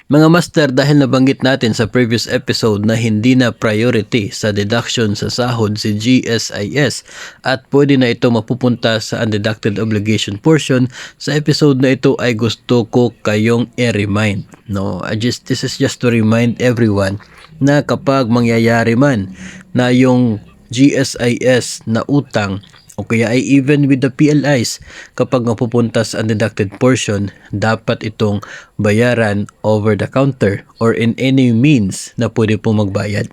Mga master, dahil nabanggit natin sa previous episode na hindi na priority sa deduction sa sahod si GSIS at pwede na ito mapupunta sa undeducted obligation portion, sa episode na ito ay gusto ko kayong i-remind. This is just to remind everyone na kapag mangyayari man na yung GSIS na utang o kaya ay even with the PLIs, kapag mapupunta sa undeducted portion, dapat itong bayaran over the counter or in any means na pwede pong magbayad.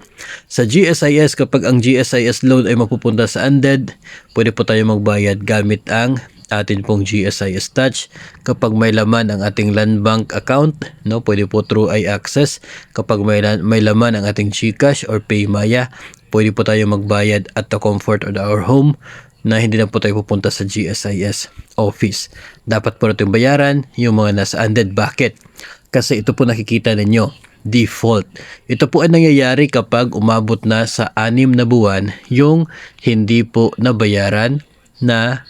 Sa GSIS, kapag ang GSIS loan ay mapupunta sa UNDED, pwede po tayo magbayad gamit ang atin pong GSIS Touch. Kapag may laman ang ating land bank account, pwede po through iAccess. Kapag may laman ang ating GCash or PayMaya, pwede po tayo magbayad at the comfort of our home na hindi na po tayo pupunta sa GSIS office. Dapat po natin bayaran yung mga nasa UNDED. Bakit? Kasi ito po nakikita ninyo, default. Ito po ay nangyayari kapag umabot na sa 6 na buwan yung hindi po nabayaran na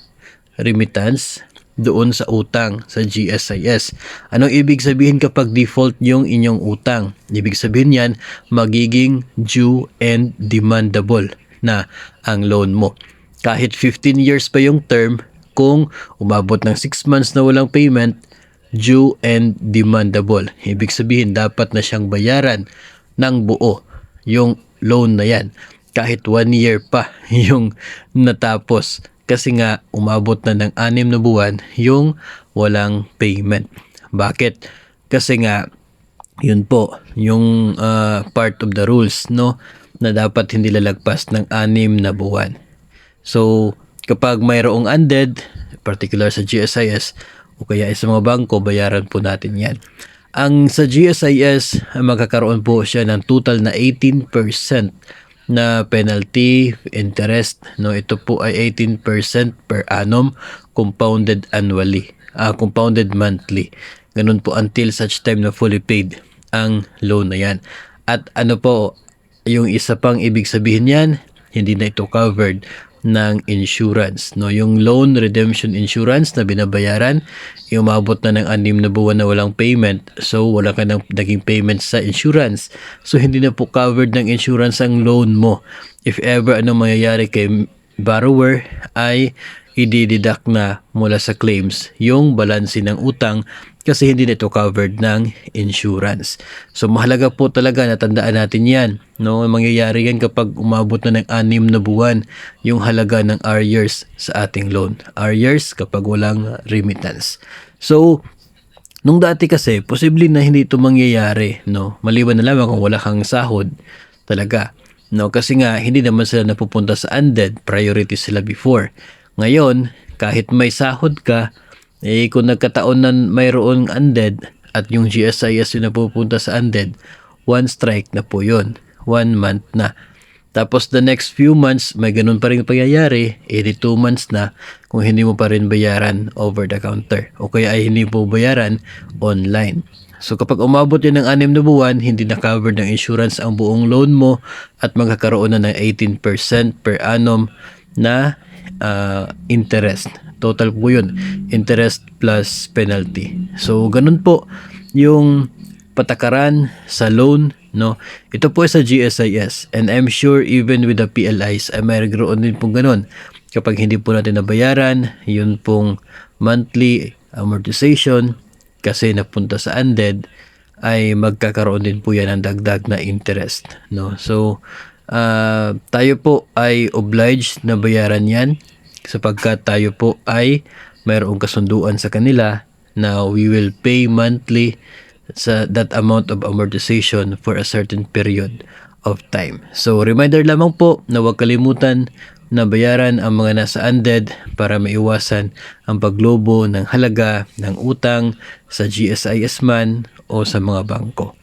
remittance doon sa utang sa GSIS. Anong ibig sabihin kapag default yung inyong utang? Ibig sabihin yan, magiging due and demandable na ang loan mo. Kahit 15 years pa yung term, kung umabot ng 6 months na walang payment, due and demandable. Ibig sabihin, dapat na siyang bayaran ng buo yung loan na yan. Kahit 1 year pa yung natapos. Kasi nga, umabot na ng 6 na buwan yung walang payment. Bakit? Kasi nga, yun po, yung part of the rules, na dapat hindi lalagpas ng 6 na buwan. So, kapag mayroong UNDED, particular sa GSIS, o kaya sa mga bangko, bayaran po natin yan. Ang sa GSIS, magkakaroon po siya ng total na 18% na penalty, interest. Ito po ay 18% per annum, compounded annually, compounded monthly. Ganun po until such time na fully paid ang loan na yan. At yung isa pang ibig sabihin yan, hindi na ito covered ng insurance. Yung loan redemption insurance na binabayaran, umabot na ng 6 na buwan na walang payment. So, wala ka ng naging payment sa insurance. So, hindi na po covered ng insurance ang loan mo. If ever mangyayari kay borrower, ay i-deduct na mula sa claims yung balanse ng utang kasi hindi nito covered ng insurance. So, mahalaga po talaga na tandaan natin yan. Mangyayari yan kapag umabot na ng 6 na buwan yung halaga ng arrears sa ating loan. Arrears kapag walang remittance. So, nung dati kasi, posible na hindi ito mangyayari. Maliban na lamang kung wala kang sahod talaga. Kasi nga, hindi naman sila napupunta sa UNDED. Priority sila before. Ngayon, kahit may sahod ka, kung nagkataon na mayroong UNDED at yung GSIS yung napupunta sa UNDED, 1 strike na po yun. 1 month na. Tapos the next few months, may ganun pa rin pangyayari, 82 months na kung hindi mo pa rin bayaran over the counter. O kaya ay hindi po bayaran online. So kapag umabot yun ng 6 na buwan, hindi na covered ng insurance ang buong loan mo at magkakaroon na ng 18% per annum na interest. Total po yun, interest plus penalty. So, ganun po yung patakaran sa loan. Ito po sa GSIS. And I'm sure even with the PLIs, ay mayroon din pong ganun. Kapag hindi po natin nabayaran, yun pong monthly amortization, kasi napunta sa UNDED, ay magkakaroon din po yan ng dagdag na interest. So, tayo po ay obliged na bayaran yan sapagkat tayo po ay mayroong kasunduan sa kanila na we will pay monthly sa that amount of amortization for a certain period of time. So, reminder lamang po na huwag kalimutan na bayaran ang mga nasa UNDED para maiwasan ang paglobo ng halaga ng utang sa GSIS man o sa mga bangko.